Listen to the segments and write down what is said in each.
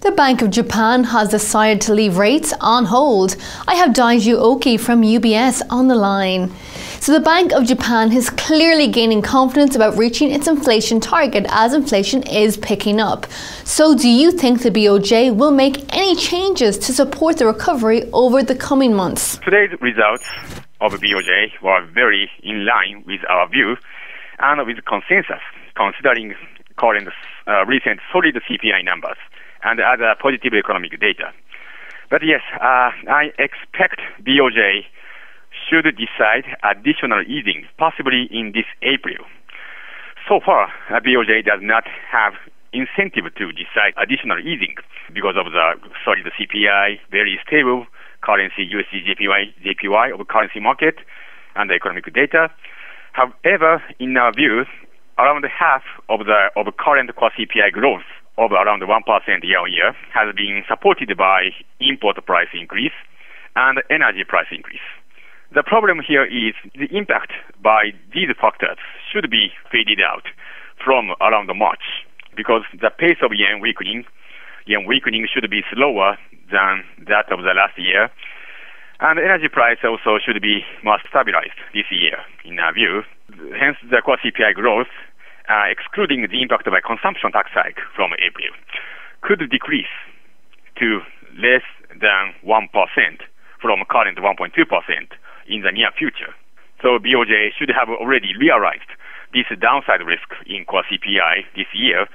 The Bank of Japan has decided to leave rates on hold. I have Daiju Aoki from UBS on the line. So the Bank of Japan is clearly gaining confidence about reaching its inflation target as inflation is picking up. So do you think the BOJ will make any changes to support the recovery over the coming months? Today's results of BOJ were very in line with our view and with consensus, considering current recent solid CPI numbers and other positive economic data. But yes, I expect BOJ should decide additional easing, possibly in this April. So far, BOJ does not have incentive to decide additional easing because of the solid CPI, very stable currency, USD JPY of currency market, and the economic data. However, in our view, around half of the current core CPI growth of around 1% year-on-year has been supported by import price increase and energy price increase. The problem here is the impact by these factors should be faded out from around March because the pace of yen weakening should be slower than that of the last year, and energy price also should be more stabilized this year in our view. Hence, the core CPI growth, excluding the impact of a consumption tax hike from April, could decrease to less than 1% from current 1.2% in the near future. So BOJ should have already realized this downside risk in core CPI this year.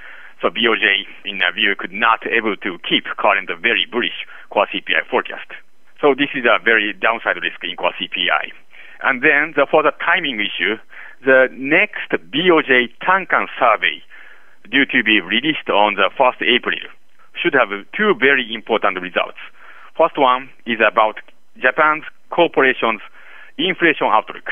So BOJ, in our view, could not able to keep current very bullish core CPI forecast. So this is a very downside risk in core CPI. And then for the timing issue, the next BOJ Tankan survey, due to be released on the 1st April, should have two very important results. First one is about Japan's corporations' inflation outlook.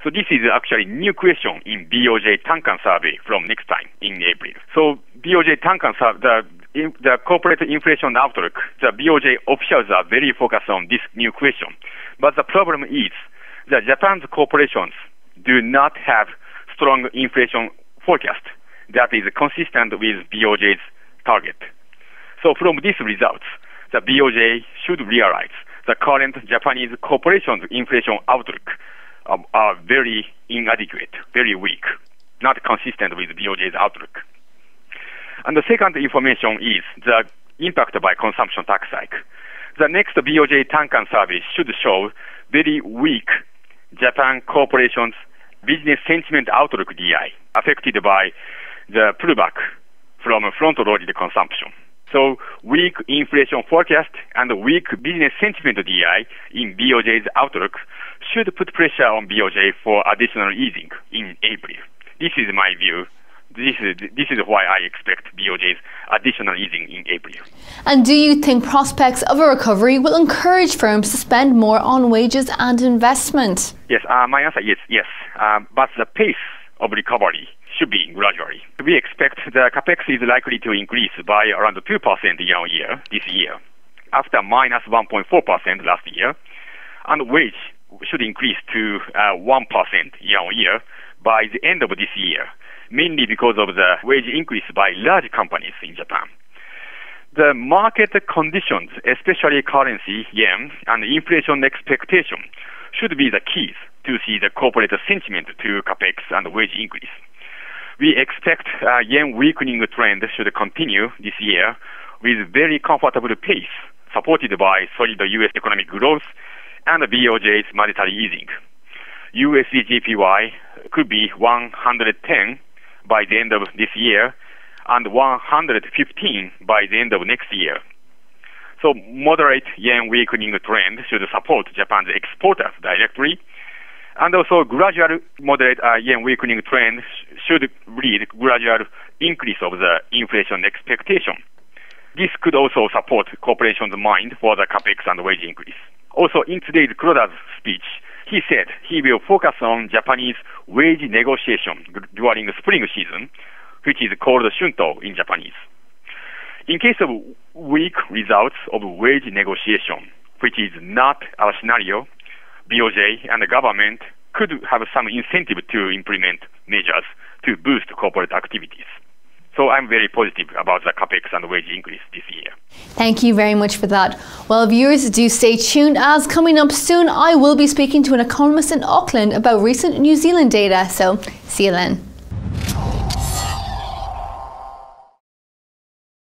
So this is actually new question in BOJ Tankan survey from next time in April. So BOJ Tankan survey, the corporate inflation outlook, the BOJ officials are very focused on this new question. But the problem is that Japan's corporations do not have strong inflation forecast that is consistent with BOJ's target. So from these results, the BOJ should realize the current Japanese corporations' inflation outlook are very inadequate, very weak, not consistent with BOJ's outlook. And the second information is the impact by consumption tax hike. The next BOJ Tankan survey should show very weak Japan corporations' business sentiment outlook DI, affected by the pullback from front-loaded consumption. So weak inflation forecast and weak business sentiment DI in BOJ's outlook should put pressure on BOJ for additional easing in April. This is my view. This is why I expect BOJ's additional easing in April. And do you think prospects of a recovery will encourage firms to spend more on wages and investment? Yes, my answer is yes. But the pace of recovery should be gradually. We expect the capex is likely to increase by around 2% year-on-year this year, after minus 1.4% last year, and wage should increase to 1% year-on-year by the end of this year, mainly because of the wage increase by large companies in Japan. The market conditions, especially currency, yen, and inflation expectation, should be the keys to see the corporate sentiment to capex and wage increase. We expect yen weakening trend should continue this year with very comfortable pace, supported by solid U.S. economic growth and BOJ's monetary easing. USD JPY could be 110 by the end of this year and 115 by the end of next year. So moderate yen weakening trend should support Japan's exporters directly, and also gradual moderate yen weakening trend should lead gradual increase of the inflation expectation. This could also support corporations' mind for the capex and wage increase. Also, in today's Kuroda's speech, he said he will focus on Japanese wage negotiation during the spring season, which is called shunto in Japanese. In case of weak results of wage negotiation, which is not our scenario, BOJ and the government could have some incentive to implement measures to boost corporate activities. So I'm very positive about the capex and wage increase this year. Thank you very much for that. Well, viewers, do stay tuned, as coming up soon I will be speaking to an economist in Auckland about recent New Zealand data. So see you then.